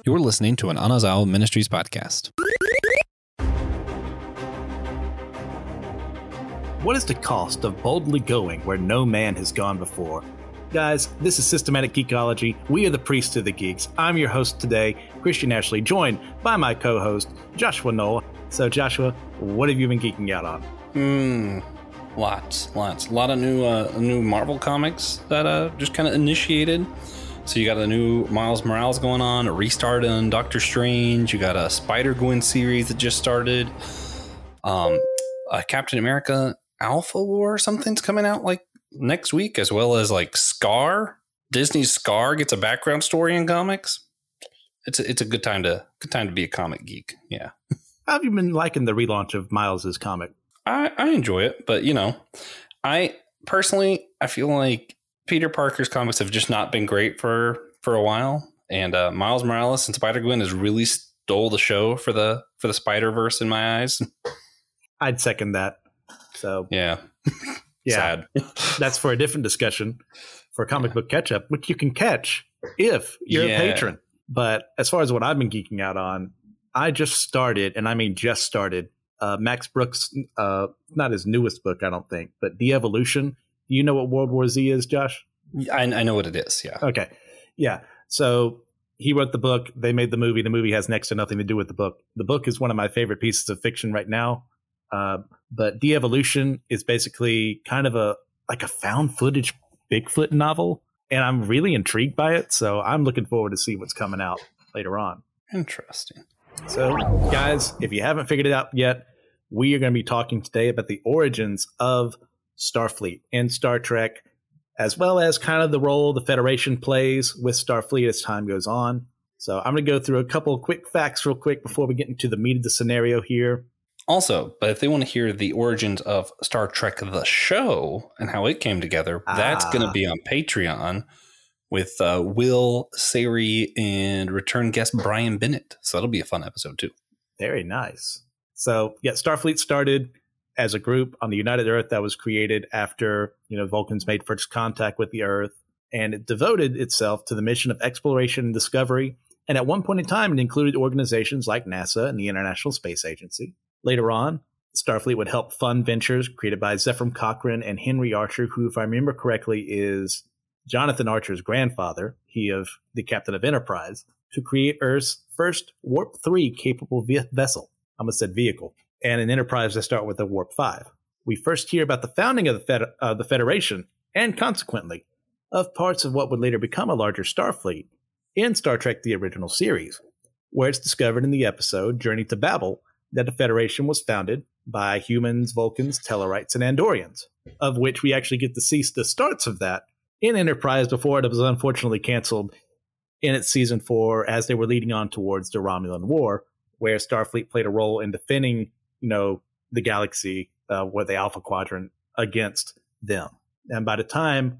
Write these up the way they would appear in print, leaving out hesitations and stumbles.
You're listening to an Anazao Ministries podcast. What is the cost of boldly going where no man has gone before? Guys, this is Systematic Geekology. We are the priests of the geeks. I'm your host today, Christian Ashley, joined by my co-host, Joshua Knoll. So, Joshua, what have you been geeking out on? Lots. A lot of new Marvel comics that just kind of initiated. So you got a new Miles Morales going on, a restart on Doctor Strange. You got a Spider-Gwen series that just started. A Captain America Alpha War or something's coming out like next week, as well as like Scar. Disney's Scar gets a background story in comics. It's a good time to be a comic geek. Yeah. How have you been liking the relaunch of Miles's comic? I enjoy it, but I feel like Peter Parker's comics have just not been great for a while, and Miles Morales and Spider-Gwen has really stole the show for the Spider-Verse in my eyes. I'd second that. So yeah. Sad. That's for a different discussion for Comic Book Catch Up, which you can catch if you're a patron. But as far as what I've been geeking out on, I just started, and I mean just started, Max Brooks' not his newest book, I don't think, but The Evolution. You know what World War Z is, Josh? I know what it is, yeah. Okay. Yeah. So he wrote the book. They made the movie. The movie has next to nothing to do with the book. The book is one of my favorite pieces of fiction right now. But The Evolution is basically kind of a found footage Bigfoot novel. And I'm really intrigued by it. So I'm looking forward to see what's coming out later on. Interesting. So, guys, if you haven't figured it out yet, we are going to be talking today about the origins of Starfleet in Star Trek, as well as kind of the role the Federation plays with Starfleet as time goes on. So I'm going to go through a couple of quick facts real quick before we get into the meat of the scenario here. Also, but if they want to hear the origins of Star Trek the show and how it came together, that's going to be on Patreon with Will, Sari, and return guest Brian Bennett. So that'll be a fun episode too. Very nice. So yeah, Starfleet started as a group on the United Earth that was created after, Vulcans made first contact with the Earth, and it devoted itself to the mission of exploration and discovery. And at one point in time, it included organizations like NASA and the International Space Agency. Later on, Starfleet would help fund ventures created by Zephram Cochrane and Henry Archer, who, if I remember correctly, is Jonathan Archer's grandfather, he of the captain of Enterprise, to create Earth's first Warp 3 capable vessel. I almost said vehicle. And an Enterprise that start with a Warp 5. We first hear about the founding of the Federation, and consequently, of parts of what would later become a larger Starfleet in Star Trek the original series, where it's discovered in the episode Journey to Babel that the Federation was founded by humans, Vulcans, Tellarites, and Andorians, of which we actually get to see the starts of that in Enterprise before it was unfortunately canceled in its season 4 as they were leading on towards the Romulan War, where Starfleet played a role in defending the galaxy, where the Alpha Quadrant, against them. And by the time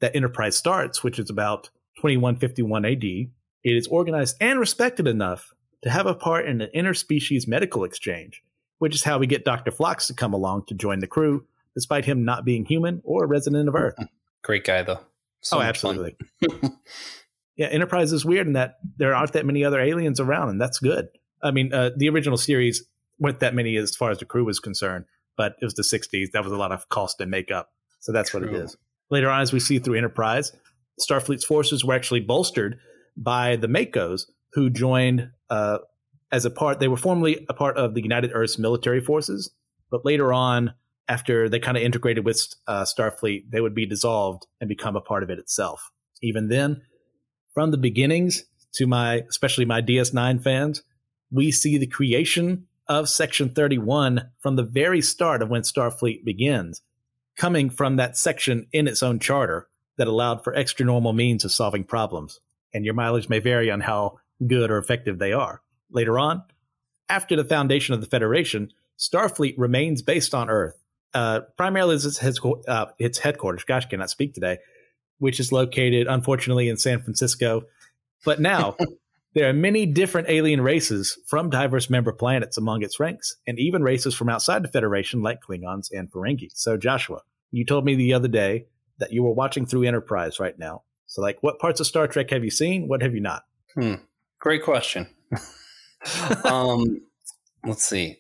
that Enterprise starts, which is about 2151 AD, it is organized and respected enough to have a part in an interspecies medical exchange, which is how we get Dr. Phlox to come along to join the crew, despite him not being human or a resident of Earth. Great guy, though. So absolutely. Yeah, Enterprise is weird in that there aren't that many other aliens around, and that's good. I mean, the original series weren't that many as far as the crew was concerned, but it was the 60s. That was a lot of cost and makeup. So that's what it is. Later on, as we see through Enterprise, Starfleet's forces were actually bolstered by the Makos, who joined as a part. They were formerly a part of the United Earth's military forces, but later on, after they kind of integrated with Starfleet, they would be dissolved and become a part of it itself. Even then, from the beginnings to especially my DS9 fans, we see the creation of Section 31 from the very start of when Starfleet begins, coming from that section in its own charter that allowed for extra normal means of solving problems. And your mileage may vary on how good or effective they are. Later on, after the foundation of the Federation, Starfleet remains based on Earth, primarily as its headquarters. Gosh, I cannot speak today, which is located, unfortunately, in San Francisco. But now, there are many different alien races from diverse member planets among its ranks, and even races from outside the Federation like Klingons and Ferengi. So, Joshua, you told me the other day that you were watching through Enterprise right now. So, what parts of Star Trek have you seen? What have you not? Great question. um, let's see.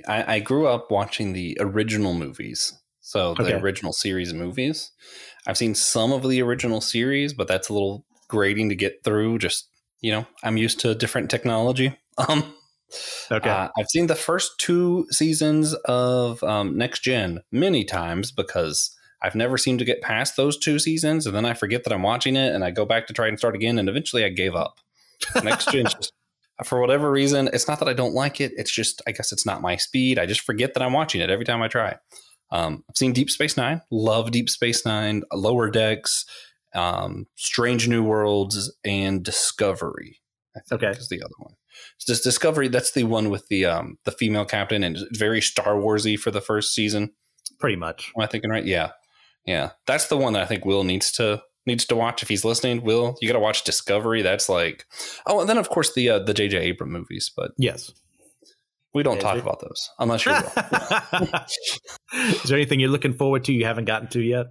I grew up watching the original movies. So the Okay. original series of movies. I've seen some of the original series, but that's a little grating to get through. Just, I'm used to different technology. Okay. I've seen the first 2 seasons of Next Gen many times because I've never seemed to get past those 2 seasons, and then I forget that I'm watching it, and I go back to try and start again, and eventually I gave up. Next Gen, just for whatever reason, it's not that I don't like it. It's just, I guess it's not my speed. I just forget that I'm watching it every time I try. I've seen Deep Space Nine, love Deep Space Nine, Lower Decks, Strange New Worlds, and Discovery, I think is the other one. It's just Discovery. That's the one with the female captain, and it's very Star Warsy for the first season. Pretty much. Am I thinking right? Yeah. That's the one that I think Will needs to watch if he's listening. Will, you got to watch Discovery. That's like, and then of course the J.J. Abrams movies. But yes, we don't talk about those unless you will. Is there anything you're looking forward to you haven't gotten to yet?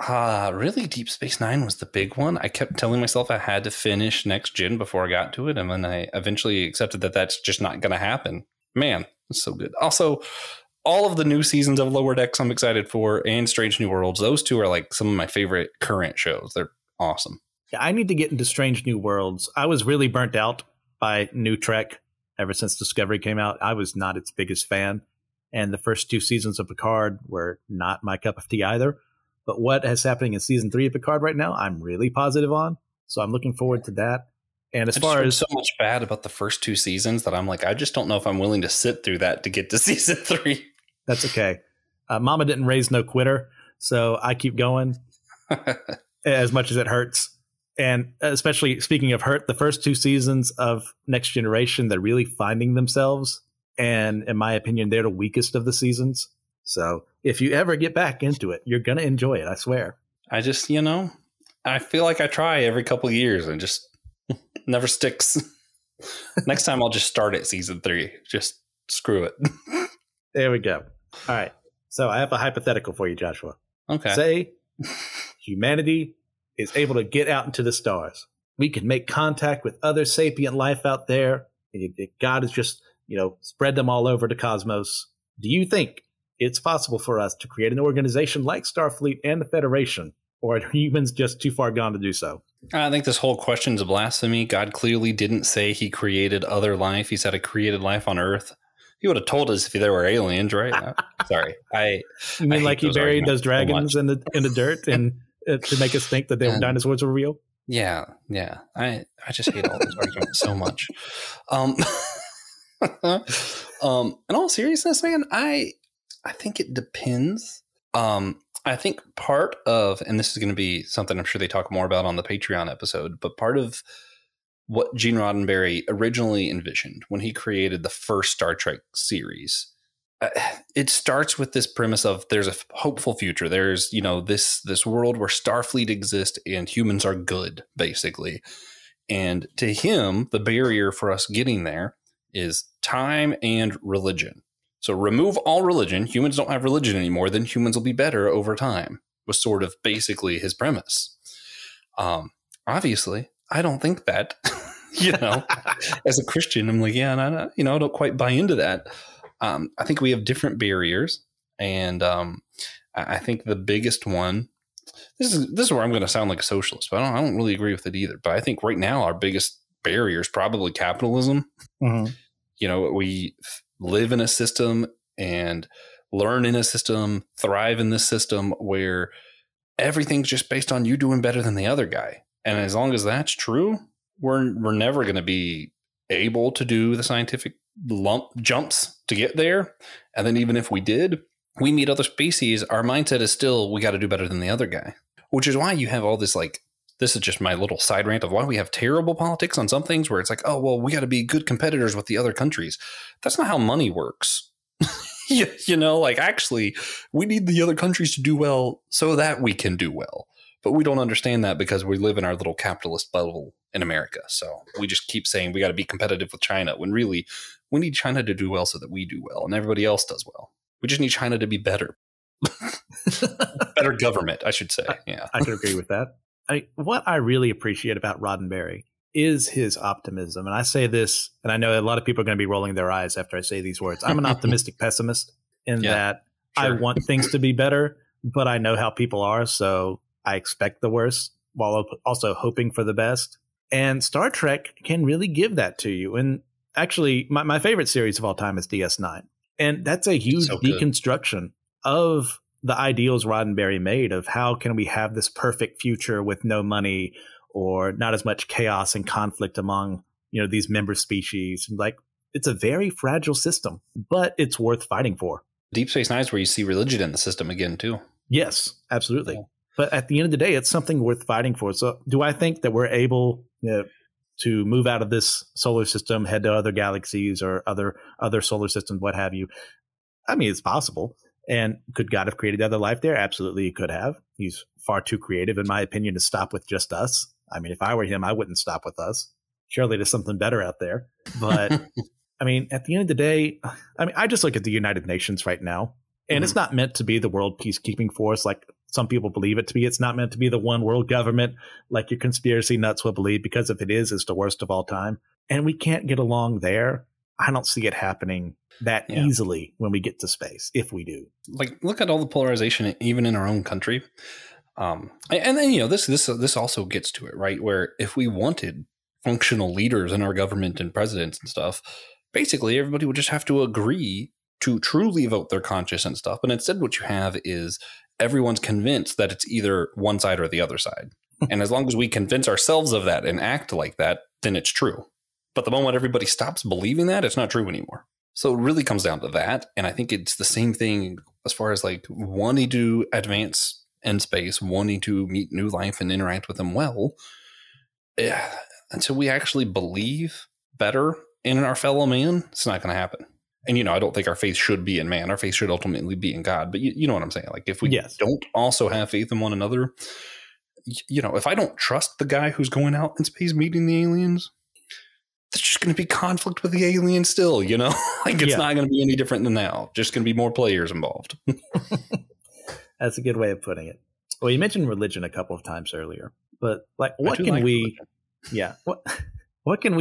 Really, Deep Space Nine was the big one. I kept telling myself I had to finish Next Gen before I got to it, and then I eventually accepted that that's just not going to happen. Man, it's so good. Also, all of the new seasons of Lower Decks I'm excited for, and Strange New Worlds. Those two are like some of my favorite current shows. They're awesome. Yeah, I need to get into Strange New Worlds. I was really burnt out by New Trek ever since Discovery came out. I was not its biggest fan, and the first 2 seasons of Picard were not my cup of tea either. But what is happening in season 3 of Picard right now, I'm really positive on. So I'm looking forward to that. And as far as so much bad about the first 2 seasons that I'm like, I just don't know if I'm willing to sit through that to get to season 3. That's okay. Mama didn't raise no quitter, so I keep going as much as it hurts. And especially speaking of hurt, the first 2 seasons of Next Generation, they're really finding themselves. And in my opinion, they're the weakest of the seasons. So if you ever get back into it, you're going to enjoy it. I swear. I just, I feel like I try every couple of years and just never sticks. Next time I'll just start at season 3. Just screw it. There we go. All right. So I have a hypothetical for you, Joshua. Okay. Say humanity is able to get out into the stars. We can make contact with other sapient life out there. God has just, spread them all over the cosmos. Do you think it's possible for us to create an organization like Starfleet and the Federation, or are humans just too far gone to do so? I think this whole question's a blasphemy. God clearly didn't say he created other life. He said he created life on Earth. He would have told us if there were aliens, right? Sorry. You mean like he buried those dragons in the dirt and to make us think that dinosaurs were real? Yeah. I just hate all those arguments so much. In all seriousness, man, I think it depends. I think part of, and this is going to be something I'm sure they talk more about on the Patreon episode, but part of what Gene Roddenberry originally envisioned when he created the first Star Trek series, it starts with this premise of there's a hopeful future. There's, this world where Starfleet exists and humans are good, basically. And to him, the barrier for us getting there is time and religion. So remove all religion. Humans don't have religion anymore. Then humans will be better over time, was sort of basically his premise. Obviously, I don't think that, as a Christian, I'm like, yeah, and I don't quite buy into that. I think we have different barriers. And I think the biggest one, this is where I'm going to sound like a socialist, but I don't really agree with it either. But I think right now our biggest barrier is probably capitalism. Mm-hmm. We live in a system and learn in a system, thrive in this system where everything's just based on you doing better than the other guy. And as long as that's true, we're never going to be able to do the scientific jumps to get there. And then even if we did, we meet other species, our mindset is still, we got to do better than the other guy, which is why you have all this, like, this is just my little side rant of why we have terrible politics on some things where it's like, oh, well, we got to be good competitors with the other countries. That's not how money works. Actually, we need the other countries to do well so that we can do well. But we don't understand that because we live in our little capitalist bubble in America. So we just keep saying we got to be competitive with China when really we need China to do well so that we do well and everybody else does well. We just need China to be better. Better government, I should say. Yeah, I could agree with that. What I really appreciate about Roddenberry is his optimism. And I say this, and I know a lot of people are going to be rolling their eyes after I say these words. I'm an optimistic pessimist in that I want things to be better, but I know how people are. So I expect the worst while also hoping for the best. And Star Trek can really give that to you. And actually, my favorite series of all time is DS9. And that's a huge deconstruction of the ideals Roddenberry made of how can we have this perfect future with no money or not as much chaos and conflict among, these member species. Like, it's a very fragile system, but it's worth fighting for. Deep Space Nine is where you see religion in the system again, too. Yes, absolutely. Yeah. But at the end of the day, it's something worth fighting for. So do I think that we're able to move out of this solar system, head to other galaxies or other solar systems, what have you? I mean, it's possible. And could God have created other life there? Absolutely, he could have. He's far too creative, in my opinion, to stop with just us. I mean, if I were him, I wouldn't stop with us. Surely there's something better out there. But I mean, at the end of the day, I just look at the United Nations right now, and it's not meant to be the world peacekeeping force like some people believe it to be. It's not meant to be the one world government like your conspiracy nuts will believe, because if it is, it's the worst of all time. And we can't get along there. I don't see it happening that easily when we get to space, if we do. Like, look at all the polarization, even in our own country. And then, this also gets to it, right? Where if we wanted functional leaders in our government and presidents and stuff, basically everybody would just have to agree to truly vote their conscience and stuff. But instead what you have is everyone's convinced that it's either one side or the other side. And as long as we convince ourselves of that and act like that, then it's true. But the moment everybody stops believing that, it's not true anymore. So it really comes down to that. And I think it's the same thing as far as like wanting to advance in space, wanting to meet new life and interact with them well. Until we actually believe better in our fellow man, it's not going to happen. And, I don't think our faith should be in man. Our faith should ultimately be in God. But you know what I'm saying? Like, if we don't also have faith in one another, if I don't trust the guy who's going out in space meeting the aliens, there's just going to be conflict with the aliens still, Like, it's not going to be any different than now. Just going to be more players involved. That's a good way of putting it. Well, you mentioned religion a couple of times earlier, but like, what can we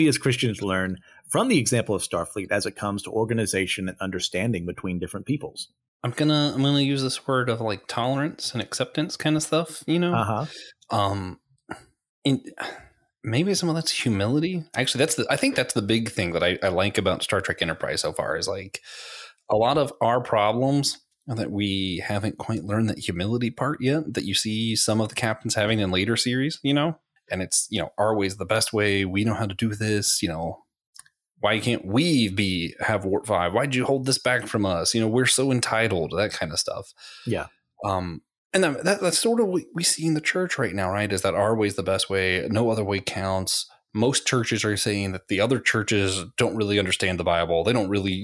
as Christians learn from the example of Starfleet as it comes to organization and understanding between different peoples? I'm gonna use this word of like tolerance and acceptance kind of stuff, maybe some of that's humility. Actually, I think that's the big thing that I like about Star Trek Enterprise so far, is like a lot of our problems that we haven't quite learned that humility part yet, that you see some of the captains having in later series, and it's, our way's the best way. We know how to do this, why can't we have Warp 5? Why'd you hold this back from us? We're so entitled, that kind of stuff. Yeah. And that's sort of what we see in the church right now, right? Is that our way's the best way. No other way counts. Most churches are saying that the other churches don't really understand the Bible. They don't really,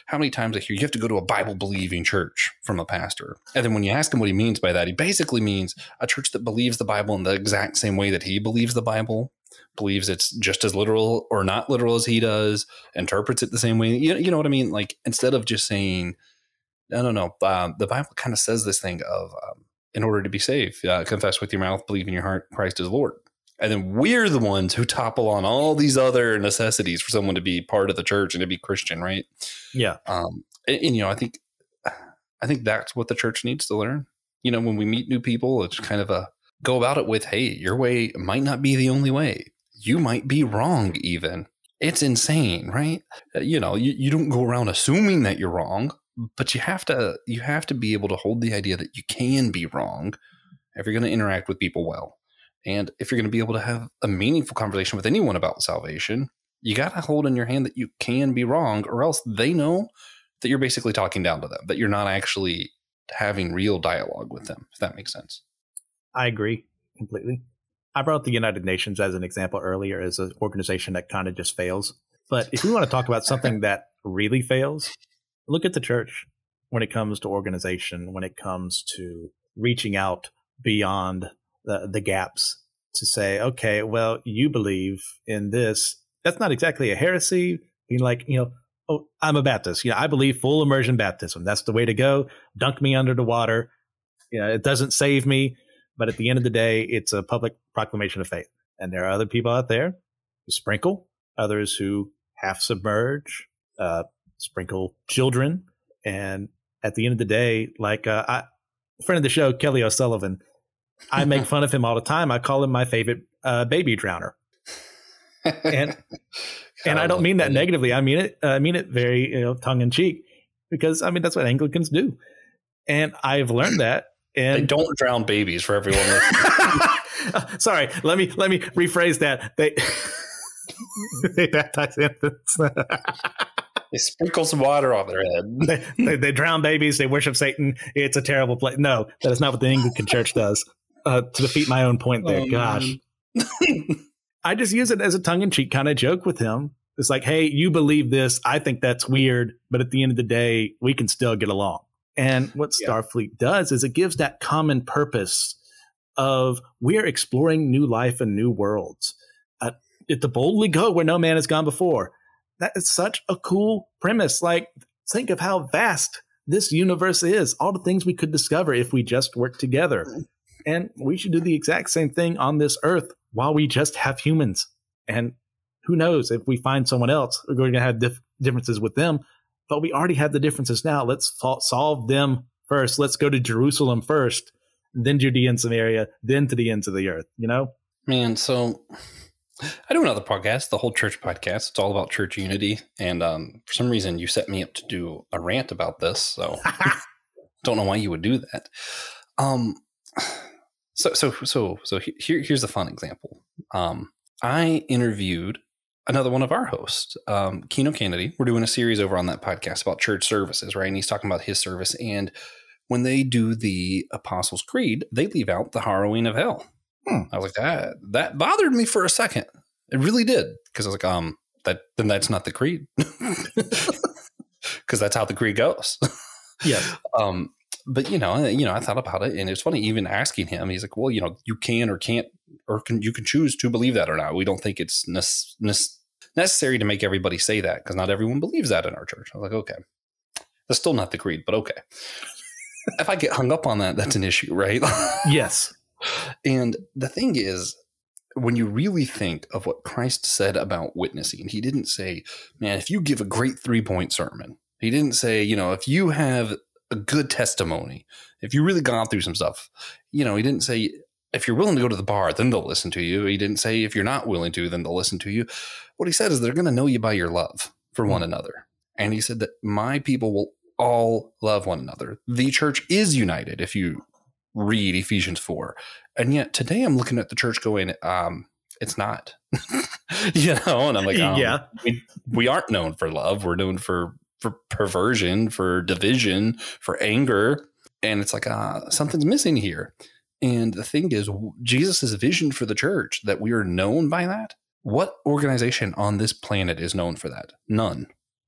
how many times I hear you have to go to a Bible believing church from a pastor. And then when you ask him what he means by that, he basically means a church that believes the Bible in the exact same way that he believes the Bible, believes it's just as literal or not literal as he does, interprets it the same way. You know what I mean? Like, instead of just saying, I don't know, the Bible kind of says this thing of, in order to be saved, confess with your mouth, believe in your heart, Christ is Lord. And then we're the ones who topple on all these other necessities for someone to be part of the church and to be Christian, right? Yeah. I think that's what the church needs to learn. When we meet new people, it's kind of go about it with, hey, your way might not be the only way. You might be wrong even. It's insane, right? You don't go around assuming that you're wrong, but you have to be able to hold the idea that you can be wrong if you're going to interact with people well. And if you're going to be able to have a meaningful conversation with anyone about salvation, you got to hold in your hand that you can be wrong, or else they know that you're basically talking down to them, that you're not actually having real dialogue with them, if that makes sense. I agree completely. I brought up the United Nations as an example earlier as an organization that kind of just fails. But if we want to talk about something that really fails, look at the church when it comes to organization, when it comes to reaching out beyond the gaps to say, okay, well, you believe in this. That's not exactly a heresy. Being like, oh, I'm a Baptist. I believe full immersion baptism. That's the way to go. Dunk me under the water. It doesn't save me. But at the end of the day, it's a public proclamation of faith. And there are other people out there who sprinkle, others who half submerge, sprinkle children. And at the end of the day, like a friend of the show, Kelly O'Sullivan, I make fun of him all the time. I call him my favorite baby drowner. And I don't mean that negatively. I mean it very tongue in cheek, because I mean that's what Anglicans do. And I've learned that. And they don't drown babies, for everyone. Sorry, let me rephrase that. They baptize infants. They sprinkle some water on their head. They drown babies. They worship Satan. It's a terrible place. No, that is not what the Anglican Church does. To defeat my own point there. Gosh. I just use it as a tongue-in-cheek kind of joke with him. It's like, hey, you believe this. I think that's weird. But at the end of the day, we can still get along. And what Starfleet does is it gives that common purpose of we're exploring new life and new worlds. To boldly go where no man has gone before. That is such a cool premise. Like, think of how vast this universe is. All the things we could discover if we just work together. And we should do the exact same thing on this Earth while we just have humans. And who knows, if we find someone else, we're going to have differences with them. But we already have the differences now. Let's solve them first. Let's go to Jerusalem first, then Judea and Samaria, then to the ends of the earth, Man, so I do another podcast, the Whole Church Podcast. It's all about church unity. And for some reason, you set me up to do a rant about this. So don't know why you would do that. So here's a fun example. I interviewed another one of our hosts, Keno Kennedy. We're doing a series over on that podcast about church services, right? And he's talking about his service. And when they do the Apostles' Creed, they leave out the harrowing of hell. I was like, that bothered me for a second. It really did. Because I was like, then that's not the creed. Because that's how the creed goes. Yes. But I thought about it, and it's funny even asking him. He's like, well, you can or can't, or you can choose to believe that or not. We don't think it's necessary to make everybody say that, because not everyone believes that in our church. I was like, okay, that's still not the creed, but okay. If I get hung up on that, that's an issue, right? Yes. And the thing is, when you really think of what Christ said about witnessing, he didn't say, man, if you give a great 3-point sermon. He didn't say, if you have a good testimony, if you really gone through some stuff, he didn't say, if you're willing to go to the bar, then they'll listen to you. He didn't say, if you're not willing to, then they'll listen to you. What he said is they're going to know you by your love for one another. And he said that my people will all love one another. The church is united, if you read Ephesians 4. And yet today I'm looking at the church going, it's not, and I'm like, we aren't known for love. We're known for perversion, for division, for anger. And it's like, something's missing here. And the thing is, Jesus' vision for the church, that we are known by that. What organization on this planet is known for that? None.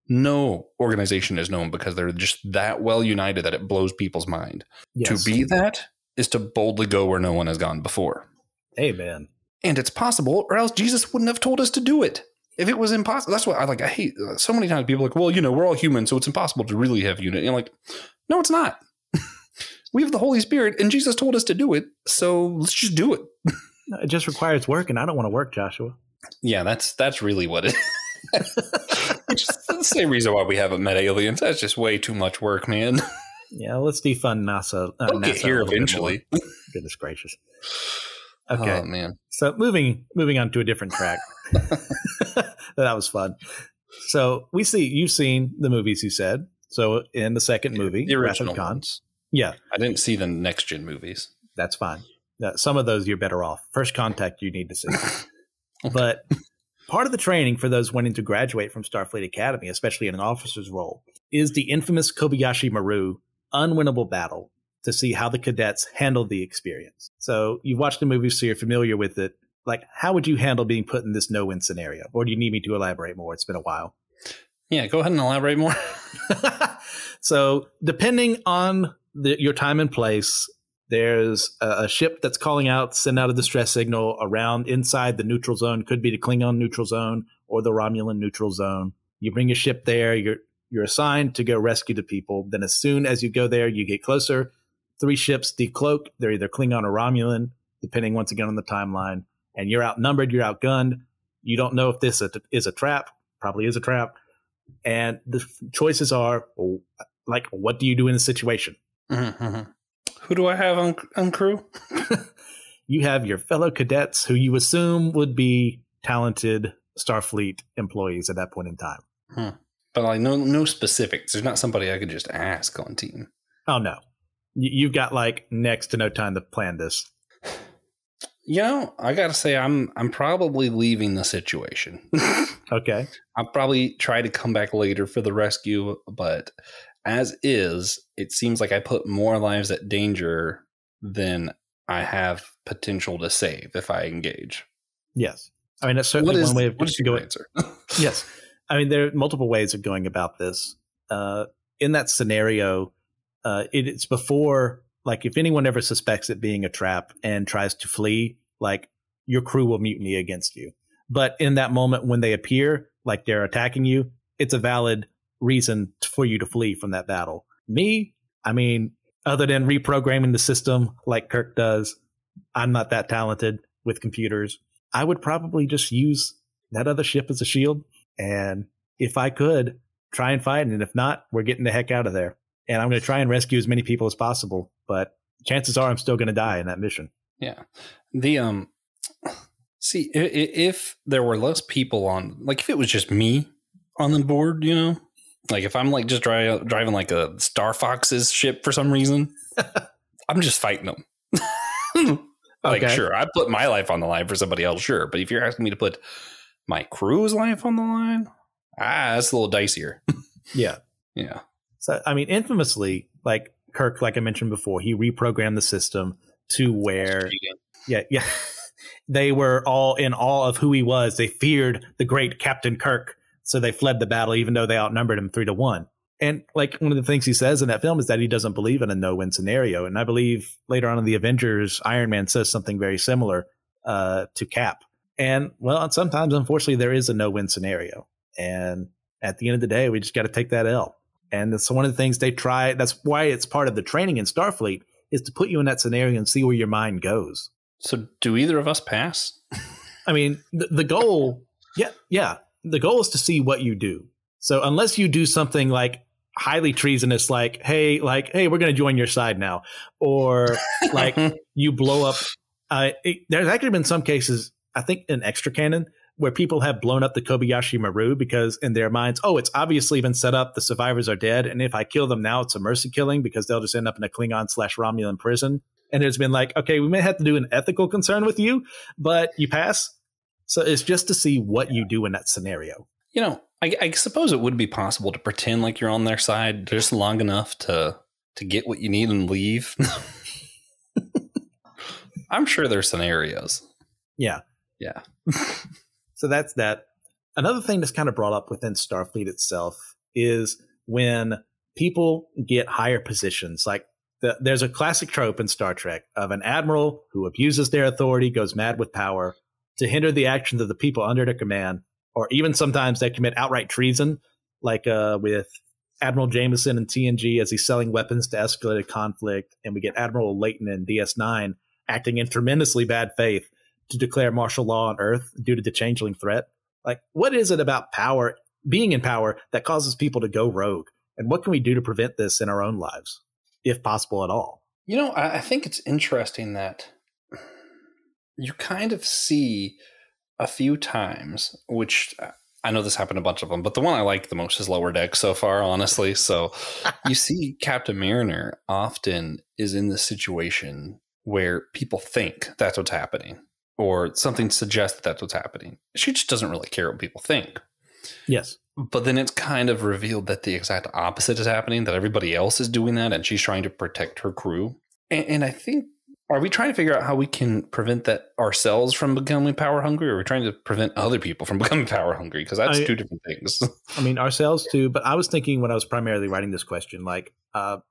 No organization is known because they're just that well united that it blows people's mind. Yes. To be that is to boldly go where no one has gone before. Amen. And it's possible, or else Jesus wouldn't have told us to do it. If it was impossible, that's what I hate so many times. People are like, well, we're all human, so it's impossible to really have unity. And I'm like, no, it's not. We have the Holy Spirit, and Jesus told us to do it, so let's just do it. It just requires work, and I don't want to work, Joshua. Yeah, that's really what it is. Which is the same reason why we haven't met aliens. That's just way too much work, man. Yeah, let's defund NASA. We'll get here eventually. Goodness gracious. Okay, oh, man. So moving on to a different track. That was fun. So you've seen the movies, you said. So in the second movie, the original ones. Yeah. I didn't see the next gen movies. That's fine. Some of those you're better off. First Contact you need to see. Okay. But part of the training for those wanting to graduate from Starfleet Academy, especially in an officer's role, is the infamous Kobayashi Maru unwinnable battle to see how the cadets handle the experience. So you've watched the movie, so you're familiar with it. Like, how would you handle being put in this no-win scenario? Or do you need me to elaborate more? It's been a while. Yeah, go ahead and elaborate more. So depending on your time and place, there's a ship that's calling out, send out a distress signal around inside the neutral zone. Could be the Klingon neutral zone or the Romulan neutral zone. You bring your ship there. You're assigned to go rescue the people. Then as soon as you go there, you get closer. 3 ships decloak. They're either Klingon or Romulan, depending once again on the timeline. And you're outnumbered. You're outgunned. You don't know if this is a trap. Probably is a trap. And the choices are, like, what do you do in the situation? Mm-hmm. Who do I have on crew? You have your fellow cadets who you assume would be talented Starfleet employees at that point in time. But like no specifics. There's not somebody I could just ask on team. Oh, no. You've got like next to no time to plan this. You know, I got to say, I'm probably leaving the situation. Okay. I'll probably try to come back later for the rescue, but as is, it seems like I put more lives at danger than I have potential to save if I engage. Yes. I mean, that's certainly one way of going. Answer? Yes. I mean, there are multiple ways of going about this. In that scenario, it's before, like, if anyone ever suspects it being a trap and tries to flee, like, your crew will mutiny against you. But in that moment when they appear, like they're attacking you, it's a valid reason for you to flee from that battle. Me, I mean, other than reprogramming the system like Kirk does, I'm not that talented with computers. I would probably just use that other ship as a shield. And if I could, try and fight. And if not, we're getting the heck out of there. And I'm going to try and rescue as many people as possible. But chances are I'm still going to die in that mission. Yeah. See, if there were less people on, like if it was just me on the board, you know, like if I'm like just driving like a Star Fox's ship for some reason, I'm just fighting them. Like, okay. Sure, I put my life on the line for somebody else, sure. But if you're asking me to put my crew's life on the line, that's a little dicier. Yeah. Yeah. So, I mean, infamously, like Kirk, like I mentioned before, he reprogrammed the system to where, yeah. They were all in awe of who he was. They feared the great Captain Kirk. So they fled the battle, even though they outnumbered him 3-1. And like one of the things he says in that film is that he doesn't believe in a no-win scenario. And I believe later on in the Avengers, Iron Man says something very similar to Cap. And well, sometimes, unfortunately, there is a no-win scenario. And at the end of the day, we just got to take that L. And that's one of the things they try. That's why it's part of the training in Starfleet is to put you in that scenario and see where your mind goes. So do either of us pass? I mean, the goal, yeah. The goal is to see what you do. So unless you do something like highly treasonous, like, hey, we're going to join your side now, or like you blow up. There's actually been some cases, I think in extra canon, where people have blown up the Kobayashi Maru because in their minds, oh, it's obviously been set up. The survivors are dead. And if I kill them now, it's a mercy killing because they'll just end up in a Klingon/Romulan prison. And there's been like, okay, we may have to do an ethical concern with you, but you pass. So it's just to see what you do in that scenario. You know, I suppose it would be possible to pretend like you're on their side just long enough to get what you need and leave. I'm sure there's scenarios. Yeah. Yeah. So that's that. Another thing that's kind of brought up within Starfleet itself is when people get higher positions, like there's a classic trope in Star Trek of an admiral who abuses their authority, goes mad with power to hinder the actions of the people under their command, or even sometimes they commit outright treason, like with Admiral Jameson in TNG as he's selling weapons to escalate a conflict. And we get Admiral Layton in DS9 acting in tremendously bad faith to declare martial law on Earth due to the changeling threat. Like, what is it about power, being in power, that causes people to go rogue? And what can we do to prevent this in our own lives, if possible at all? You know, I think it's interesting that you kind of see a few times, which I know this happened a bunch of them, but the one I like the most is Lower Deck so far, honestly. So you see Captain Mariner often is in this situation where people think that's what's happening, or something suggests that that's what's happening. She just doesn't really care what people think. Yes. But then it's kind of revealed that the exact opposite is happening, that everybody else is doing that, and she's trying to protect her crew. And I think, are we trying to figure out how we can prevent that ourselves from becoming power hungry, or are we trying to prevent other people from becoming power hungry? Because that's two different things. I mean, ourselves too, but I was thinking when I was primarily writing this question, like,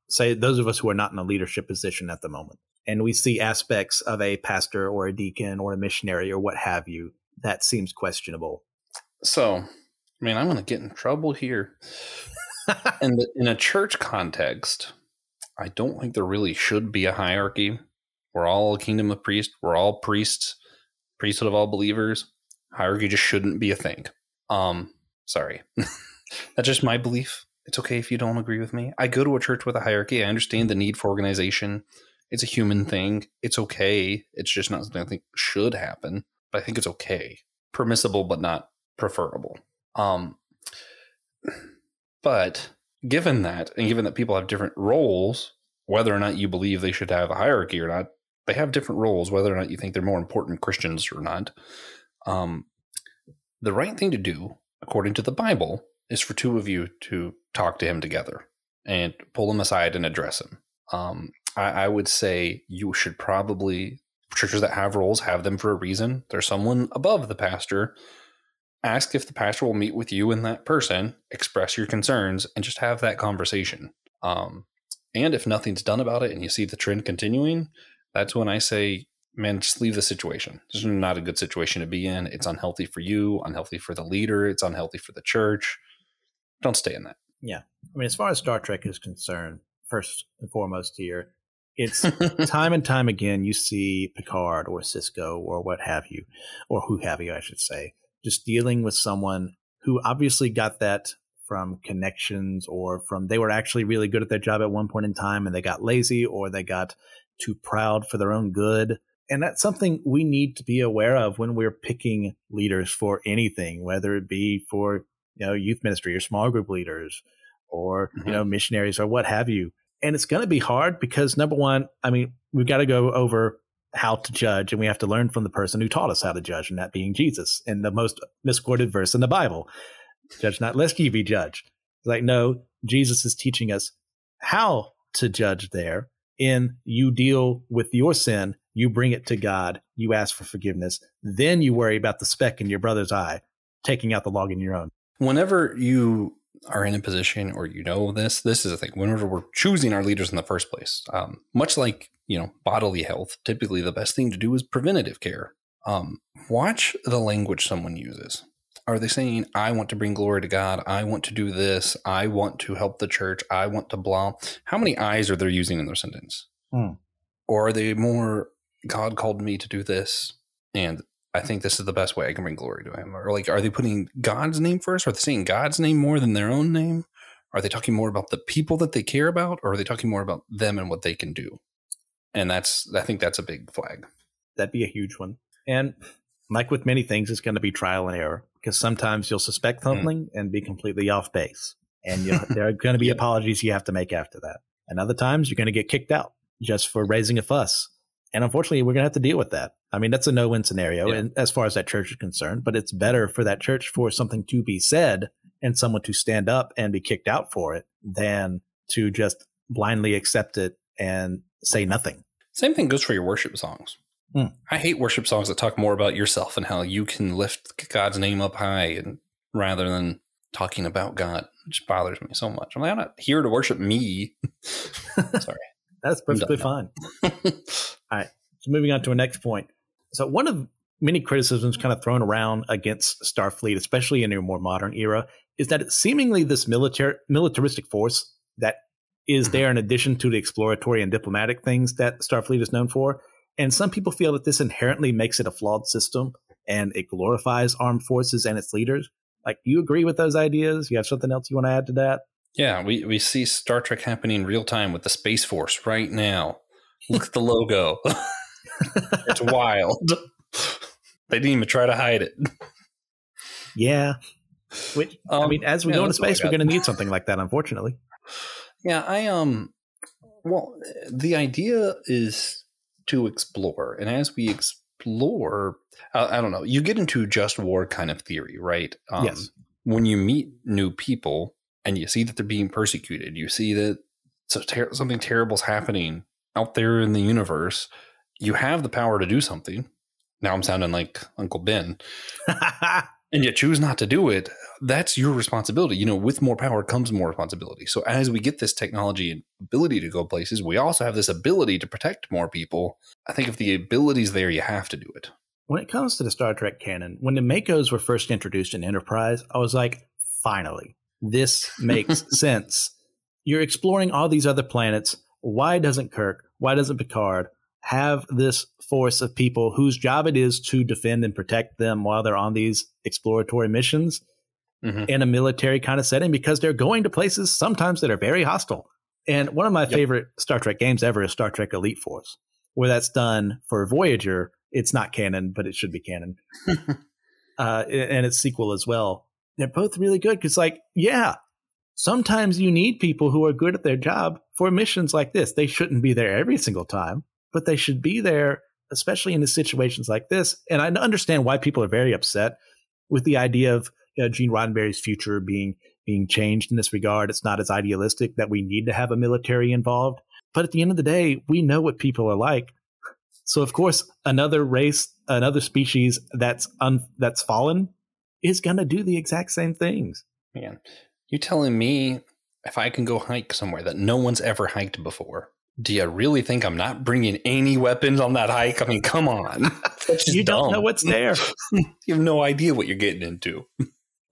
say those of us who are not in a leadership position at the moment, and we see aspects of a pastor or a deacon or a missionary or what have you, that seems questionable. So, I mean, I'm going to get in trouble here. And in a church context, I don't think there really should be a hierarchy. We're all a kingdom of priests. We're all priests, priesthood of all believers. Hierarchy just shouldn't be a thing. Sorry. That's just my belief. It's okay if you don't agree with me. I go to a church with a hierarchy. I understand the need for organization. It's a human thing. It's okay. It's just not something I think should happen, but I think it's okay. Permissible, but not preferable. But given that, and given that people have different roles, whether or not you believe they should have a hierarchy or not, they have different roles, whether or not you think they're more important Christians or not. The right thing to do, according to the Bible, is for two of you to talk to him together and pull him aside and address him. I would say you should probably, churches that have roles have them for a reason. There's someone above the pastor. Ask if the pastor will meet with you and that person, express your concerns, and just have that conversation. And if nothing's done about it and you see the trend continuing, that's when I say, man, just leave the situation. This is not a good situation to be in. It's unhealthy for you, unhealthy for the leader. It's unhealthy for the church. Don't stay in that. Yeah. I mean, as far as Star Trek is concerned, first and foremost here, it's time and time again, you see Picard or Cisco or what have you, or who have you, I should say, just dealing with someone who obviously got that from connections or from they were actually really good at their job at one point in time and they got lazy or they got too proud for their own good. And that's something we need to be aware of when we're picking leaders for anything, whether it be for, youth ministry or small group leaders or, missionaries or what have you. And it's going to be hard because, number one, I mean, we've got to go over how to judge, and we have to learn from the person who taught us how to judge, and that being Jesus in the most misquoted verse in the Bible. Judge not, lest ye be judged. Like, no, Jesus is teaching us how to judge there. In you deal with your sin, you bring it to God, you ask for forgiveness, then you worry about the speck in your brother's eye, taking out the log in your own. Whenever you are in a position or this is a thing, whenever we're choosing our leaders in the first place, much like, bodily health, typically the best thing to do is preventative care. Watch the language someone uses. Are they saying, I want to bring glory to God, I want to do this, I want to help the church, I want to blah? How many I's are they using in their sentence? Or are they more, God called me to do this, and I think this is the best way I can bring glory to him? Or are they putting God's name first? Are they saying God's name more than their own name? Are they talking more about the people that they care about? Or are they talking more about them and what they can do? And I think that's a big flag. That'd be a huge one. And like with many things, it's going to be trial and error because sometimes you'll suspect something and be completely off base. And there are going to be apologies you have to make after that. And other times you're going to get kicked out just for raising a fuss. And unfortunately, we're going to have to deal with that. I mean, that's a no-win scenario and as far as that church is concerned, but it's better for that church for something to be said and someone to stand up and be kicked out for it than to just blindly accept it and say nothing. Same thing goes for your worship songs. I hate worship songs that talk more about yourself and how you can lift God's name up high and rather than talking about God. It just bothers me so much. I'm not here to worship me. Sorry. That's perfectly fine. All right. So moving on to our next point. So one of many criticisms kind of thrown around against Starfleet, especially in a more modern era, is that it's seemingly this militaristic force that is there in addition to the exploratory and diplomatic things that Starfleet is known for. And some people feel that this inherently makes it a flawed system and it glorifies armed forces and its leaders. Like, do you agree with those ideas? You have something else you want to add to that? Yeah, we see Star Trek happening in real time with the Space Force right now. Look at the logo. It's wild. They didn't even try to hide it. Yeah. Which, I mean, as we go into space, we're going to need something like that, unfortunately. Yeah, well, the idea is to explore. And as we explore, I don't know, you get into just war kind of theory, right? Yes. When you meet new people and you see that they're being persecuted, you see that something terrible is happening out there in the universe, you have the power to do something. Now I'm sounding like Uncle Ben. And you choose not to do it. That's your responsibility. With more power comes more responsibility. So as we get this technology and ability to go places, we also have this ability to protect more people. I think if the ability's there, you have to do it. When it comes to the Star Trek canon, when the Makos were first introduced in Enterprise, I was like, finally, this makes sense. You're exploring all these other planets. Why doesn't Kirk? Why doesn't Picard have this force of people whose job it is to defend and protect them while they're on these exploratory missions in a military kind of setting, because they're going to places sometimes that are very hostile. And one of my favorite Star Trek games ever is Star Trek Elite Force, where that's done for Voyager. It's not canon, but it should be canon. And its sequel as well. They're both really good because, like, sometimes you need people who are good at their job for missions like this. They shouldn't be there every single time, but they should be there, especially in the situations like this. And I understand why people are very upset with the idea of Gene Roddenberry's future being changed in this regard. It's not as idealistic that we need to have a military involved. But at the end of the day, we know what people are like. So, of course, another race, another species that's fallen is going to do the exact same things. Man, you telling me if I can go hike somewhere that no one's ever hiked before, do you really think I'm not bringing any weapons on that hike? I mean, come on. That's just you dumb. Don't know what's there. You have no idea what you're getting into.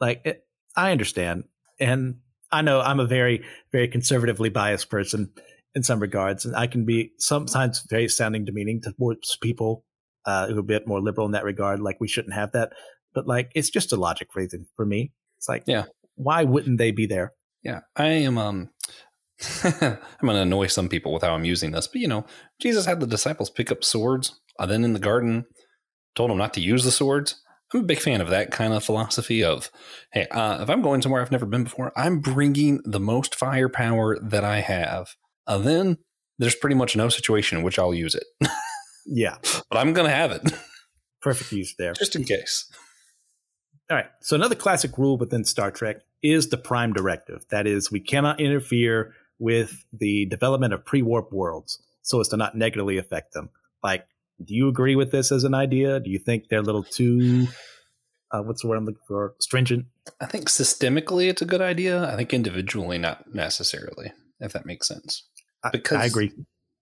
I understand. And I know I'm a very, very conservatively biased person in some regards. And I can be sometimes very sounding demeaning towards people who are a bit more liberal in that regard. Like, we shouldn't have that. But, like, it's just a logic reason for me. It's like, why wouldn't they be there? Yeah, I am. I'm going to annoy some people with how I'm using this. But, Jesus had the disciples pick up swords. And then in the garden, told them not to use the swords. I'm a big fan of that kind of philosophy of, hey, if I'm going somewhere I've never been before, I'm bringing the most firepower that I have. Then there's pretty much no situation in which I'll use it. Yeah. But I'm going to have it. Perfect use there. Just in case. All right. So another classic rule within Star Trek is the Prime Directive. That is, we cannot interfere with the development of pre-warp worlds so as to not negatively affect them. Like, do you agree with this as an idea? Do you think they're a little too, what's the word I'm looking for, stringent? I think systemically it's a good idea. I think individually not necessarily, if that makes sense. Because I agree.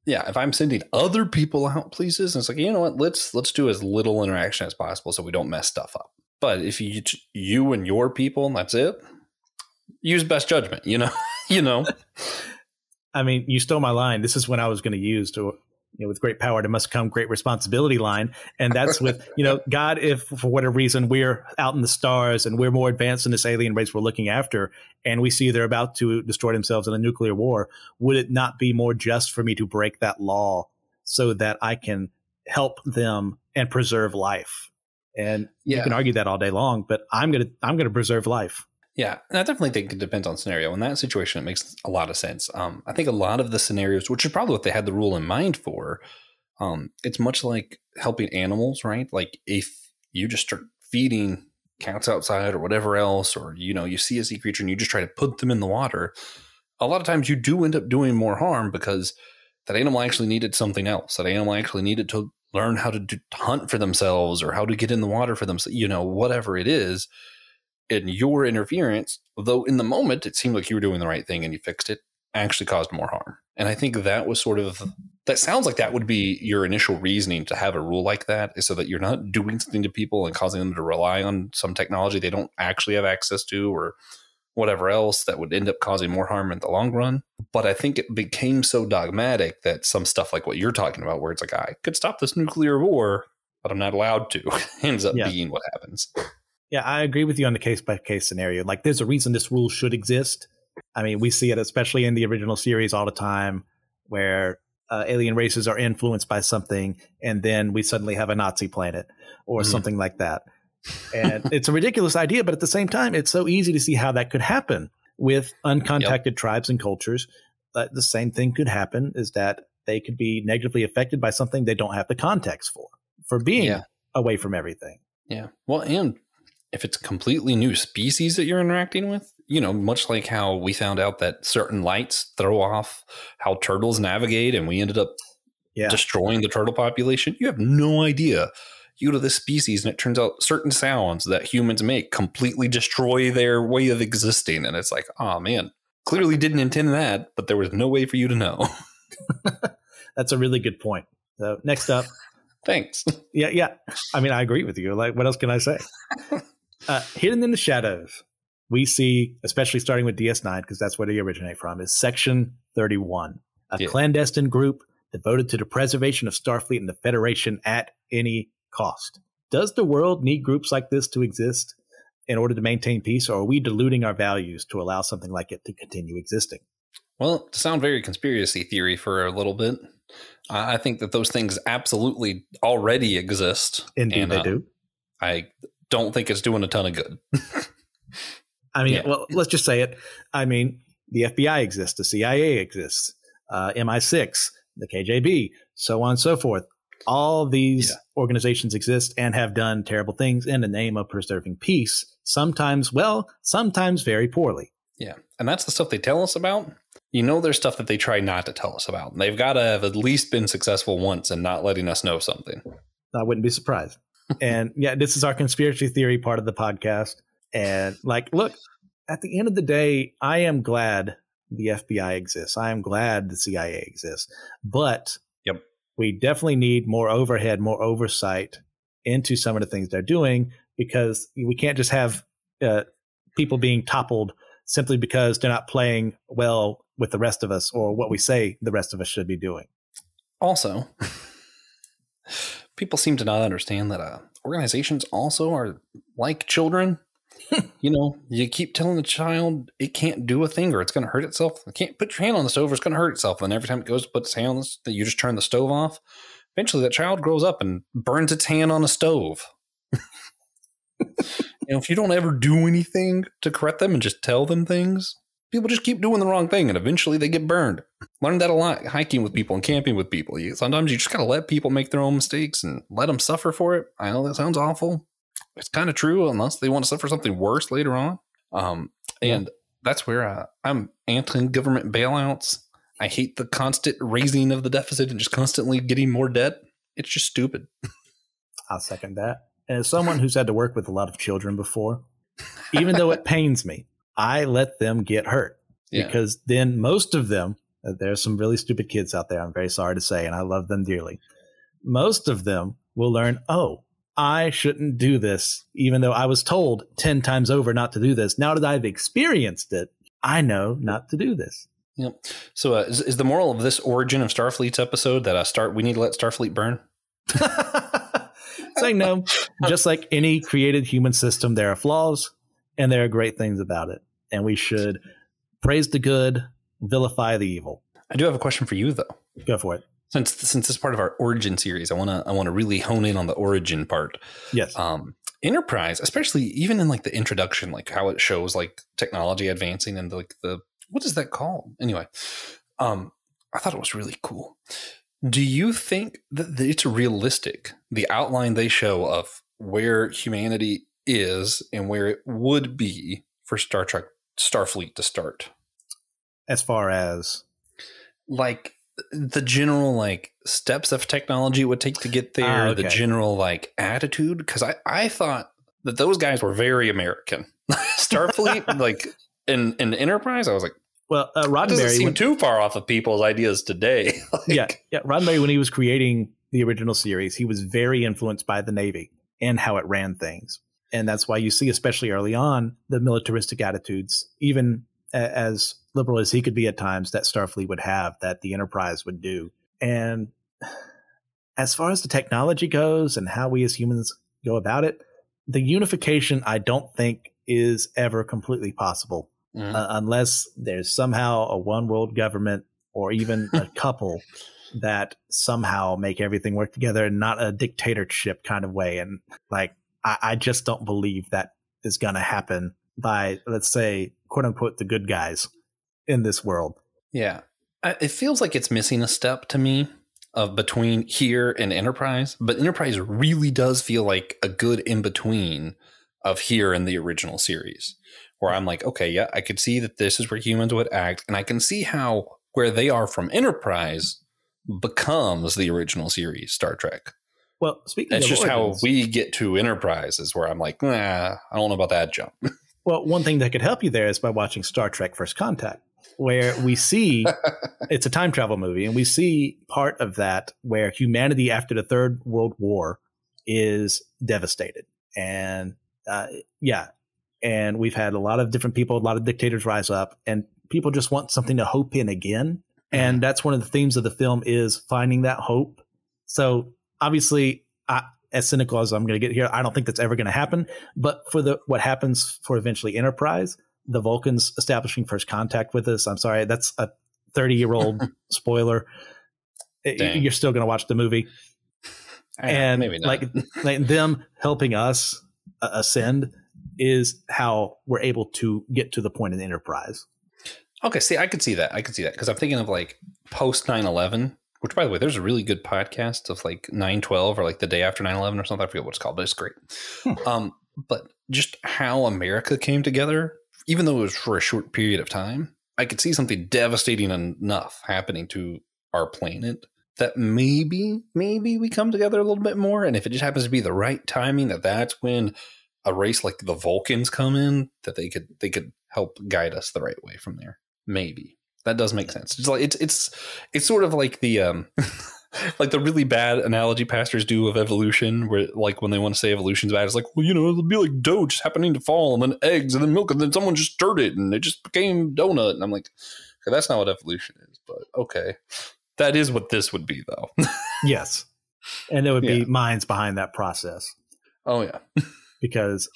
Yeah, if I'm sending other people out places, and it's like, you know what, let's do as little interaction as possible so we don't mess stuff up. But if you and your people, and that's it, use best judgment, you know. I mean, you stole my line. This is when I was going to use to, with great power, there must come great responsibility line. And that's with, God, if for whatever reason we're out in the stars and we're more advanced than this alien race we're looking after, and we see they're about to destroy themselves in a nuclear war, would it not be more just for me to break that law so that I can help them and preserve life? And you can argue that all day long, but I'm gonna preserve life. Yeah, and I definitely think it depends on scenario. In that situation, it makes a lot of sense. I think a lot of the scenarios, which is probably what they had the rule in mind for, it's much like helping animals, right? Like if you just start feeding cats outside or whatever else, or, you see a sea creature and you just try to put them in the water, a lot of times you do end up doing more harm because that animal actually needed something else. That animal actually needed to learn how to hunt for themselves or how to get in the water for themselves, whatever it is. And your interference, though in the moment it seemed like you were doing the right thing and you fixed it, actually caused more harm. And I think that was that sounds like that would be your initial reasoning to have a rule like that, is so that you're not doing something to people and causing them to rely on some technology they don't actually have access to or whatever else that would end up causing more harm in the long run. But I think it became so dogmatic that some stuff like what you're talking about, where it's like, I could stop this nuclear war, but I'm not allowed to, ends up being what happens. Yeah, I agree with you on the case-by-case scenario. Like, there's a reason this rule should exist. I mean, we see it, especially in the original series all the time, where alien races are influenced by something, and then we suddenly have a Nazi planet or something like that. And it's a ridiculous idea, but at the same time, it's so easy to see how that could happen with uncontacted tribes and cultures. The same thing could happen, is that they could be negatively affected by something they don't have the context for being away from everything. Yeah. Well, and if it's a completely new species that you're interacting with, much like how we found out that certain lights throw off how turtles navigate and we ended up destroying the turtle population, you have no idea. You go to this species and it turns out certain sounds that humans make completely destroy their way of existing. And it's like, oh man, clearly didn't intend that, but there was no way for you to know. That's a really good point. So next up. Thanks. Yeah. I mean, I agree with you. Like, what else can I say? Hidden in the shadows, we see, especially starting with DS9, because that's where they originate from, is Section 31, a clandestine group devoted to the preservation of Starfleet and the Federation at any cost. Does the world need groups like this to exist in order to maintain peace, or are we diluting our values to allow something like it to continue existing? Well, to sound very conspiracy theory for a little bit, I think that those things absolutely already exist. Indeed, they do. I don't think it's doing a ton of good. I mean, well, let's just say it. I mean, the FBI exists, the CIA exists, MI6, the KGB, so on and so forth. All these organizations exist and have done terrible things in the name of preserving peace, sometimes well, sometimes very poorly. Yeah, and that's the stuff they tell us about. There's stuff that they try not to tell us about. They've got to have at least been successful once in not letting us know something. I wouldn't be surprised. And yeah, this is our conspiracy theory part of the podcast. And look, at the end of the day, I am glad the FBI exists. I am glad the CIA exists. But we definitely need more overhead, more oversight into some of the things they're doing, because we can't just have people being toppled simply because they're not playing well with the rest of us or what we say the rest of us should be doing. Also, people seem to not understand that organizations also are like children. You keep telling the child it can't do a thing or it's going to hurt itself. It can't put your hand on the stove or it's going to hurt itself. And every time it goes to put its hand on the stove, you just turn the stove off. Eventually that child grows up and burns its hand on a stove. If you don't ever do anything to correct them and just tell them things, people just keep doing the wrong thing and eventually they get burned. Learned that a lot hiking with people and camping with people. Sometimes you just got to let people make their own mistakes and let them suffer for it. I know that sounds awful. It's kind of true unless they want to suffer something worse later on. And that's where I'm anti-government bailouts. I hate the constant raising of the deficit and just constantly getting more debt. It's just stupid. I'll second that. And as someone who's had to work with a lot of children before, even though it pains me, I let them get hurt. Because then most of them, there's some really stupid kids out there, I'm very sorry to say, and I love them dearly. Most of them will learn, I shouldn't do this, even though I was told 10 times over not to do this. Now that I've experienced it, I know not to do this. Yep. So is the moral of this Origin of Starfleet's episode that we need to let Starfleet burn? Saying no, just like any created human system, there are flaws and there are great things about it. And we should praise the good, vilify the evil. I do have a question for you, though. Go for it. Since this is part of our Origin series, I want to really hone in on the Origin part. Yes. Enterprise, especially even in the introduction, how it shows technology advancing and what is that called? Anyway, I thought it was really cool. Do you think that it's realistic, the outline they show of where humanity is and where it would be for Starfleet to start? As far as the general steps of technology it would take to get there, okay. The general attitude, because I thought that those guys were very American. Starfleet, in Enterprise, I was like, well, Roddenberry doesn't seem too far off of people's ideas today. Yeah. Roddenberry, when he was creating the original series, he was very influenced by the Navy and how it ran things, and that's why you see, especially early on, the militaristic attitudes, even as liberal as he could be at times, that Starfleet would have, that the Enterprise would do. And as far as the technology goes and how we as humans go about it, the unification, I don't think, is ever completely possible. Unless there's somehow a one world government or even a couple that somehow make everything work together and not a dictatorship kind of way. And I just don't believe that is going to happen by, let's say, quote unquote, the good guys in this world. Yeah. It feels like it's missing a step to me of between here and Enterprise, but Enterprise really does feel like a good in between of here and the original series, where I'm like, okay, yeah, I could see that this is where humans would act, and I can see how where they are from Enterprise becomes the original series Star Trek. Well, speaking that's of just origins, how we get to Enterprise is where I'm like, I don't know about that jump. Well, one thing that could help you there is by watching Star Trek First Contact, where we see it's a time travel movie, and we see part of that where humanity after the Third World War is devastated. And and we've had a lot of different people, a lot of dictators rise up, and people just want something to hope in again. And that's one of the themes of the film is finding that hope. So obviously, as cynical as I'm going to get here, I don't think that's ever going to happen. But for what happens for eventually Enterprise, the Vulcans establishing first contact with us, I'm sorry, that's a 30-year-old spoiler. Dang. You're still going to watch the movie. And maybe not. like them helping us ascend is how we're able to get to the point in Enterprise. Okay, see, I could see that. Because I'm thinking of like post 9/11, which, by the way, there's a really good podcast of like 9/12 or like the day after 9/11 or something. I forget what it's called, but it's great. But just how America came together, even though it was for a short period of time, I could see something devastating enough happening to our planet that maybe we come together a little bit more. And if it just happens to be the right timing, that's when a race like the Vulcans come in, that they could help guide us the right way from there. Maybe that does make sense. It's like it's sort of like the like the really bad analogy pastors do of evolution, where like when they want to say evolution's bad, it's like, well, it'll be like dough just happening to fall, and then eggs, and then milk, and then someone just stirred it, and it just became donut. And I'm like, okay, that's not what evolution is, but okay, that is what this would be, though. Yes, and there would be minds behind that process. Oh yeah, because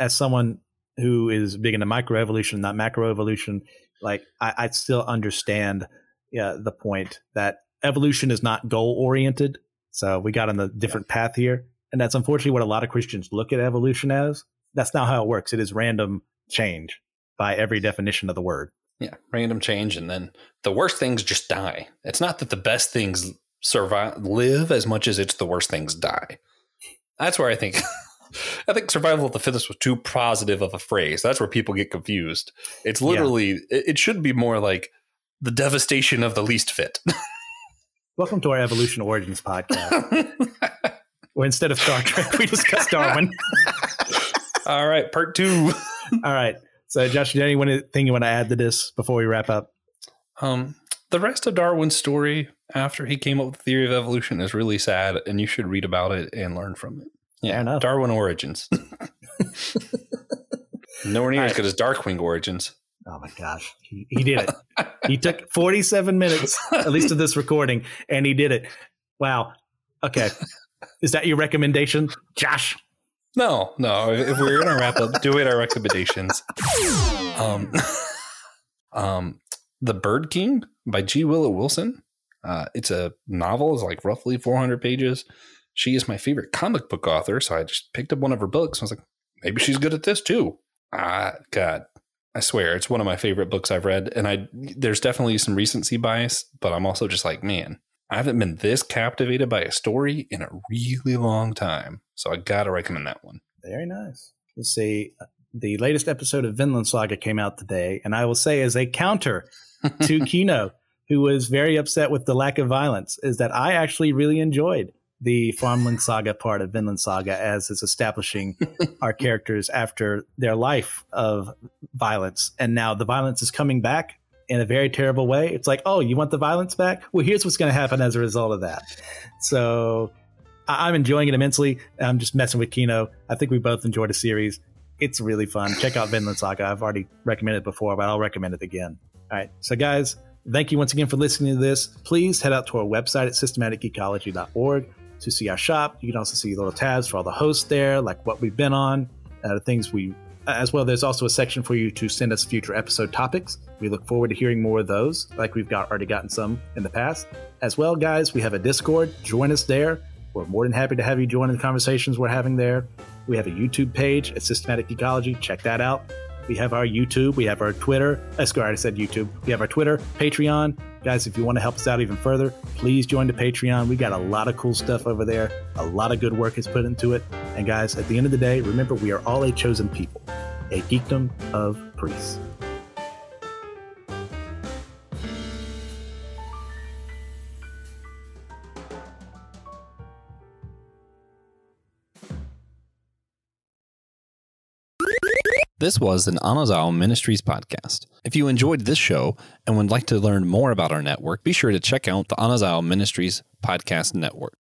as someone who is big into microevolution, not macroevolution, like I still understand the point that evolution is not goal oriented. So we got on the different path here. And that's unfortunately what a lot of Christians look at evolution as. That's not how it works. It is random change by every definition of the word. Yeah, random change. And then the worst things just die. It's not that the best things live as much as it's the worst things die. That's where I think survival of the fittest was too positive of a phrase. That's where people get confused. It's literally, it should be more like the devastation of the least fit. Welcome to our Evolution Origins podcast, where instead of Star Trek, we discuss Darwin. All right, part 2. All right. So, Josh, anything you want to add to this before we wrap up? The rest of Darwin's story after he came up with the theory of evolution is really sad, and you should read about it and learn from it. Yeah, enough. Darwin Origins. Nowhere near as good as Darkwing Origins. Oh my gosh. He did it. He took 47 minutes, at least of this recording, and he did it. Wow. Okay. Is that your recommendation, Josh? No. If we're going to wrap up, do it our recommendations. The Bird King by G. Willow Wilson. It's a novel. It's like roughly 400 pages. She is my favorite comic book author, so I just picked up one of her books. I was like, maybe she's good at this too. God, I swear, it's one of my favorite books I've read. And there's definitely some recency bias, but I'm also just like, man, I haven't been this captivated by a story in a really long time. So I got to recommend that one. Very nice. Let's see. The latest episode of Vinland Saga came out today, and I will say as a counter to Kino, who was very upset with the lack of violence, is that I actually really enjoyed the Farmland Saga part of Vinland Saga, as is establishing our characters after their life of violence. And now the violence is coming back in a very terrible way. It's like, oh, you want the violence back? Well, here's what's going to happen as a result of that. So I'm enjoying it immensely. I'm just messing with Kino. I think we both enjoyed the series. It's really fun. Check out Vinland Saga. I've already recommended it before, but I'll recommend it again. All right. So guys, thank you once again for listening to this. Please head out to our website at systematicgeekology.org to see our shop. You can also see little tabs for all the hosts there, like what we've been on, the things as well. There's also a section for you to send us future episode topics. We look forward to hearing more of those, like we've already gotten some in the past. As well, guys, we have a Discord. Join us there. We're more than happy to have you join in the conversations we're having there. We have a YouTube page at Systematic Geekology. Check that out. We have our YouTube. We have our Twitter. I already said YouTube. We have our Twitter, Patreon. Guys, if you want to help us out even further, please join the Patreon. We got a lot of cool stuff over there. A lot of good work is put into it. And guys, at the end of the day, remember, we are all a chosen people, a geekdom of priests. This was an Anazao Ministries podcast. If you enjoyed this show and would like to learn more about our network, be sure to check out the Anazao Ministries podcast network.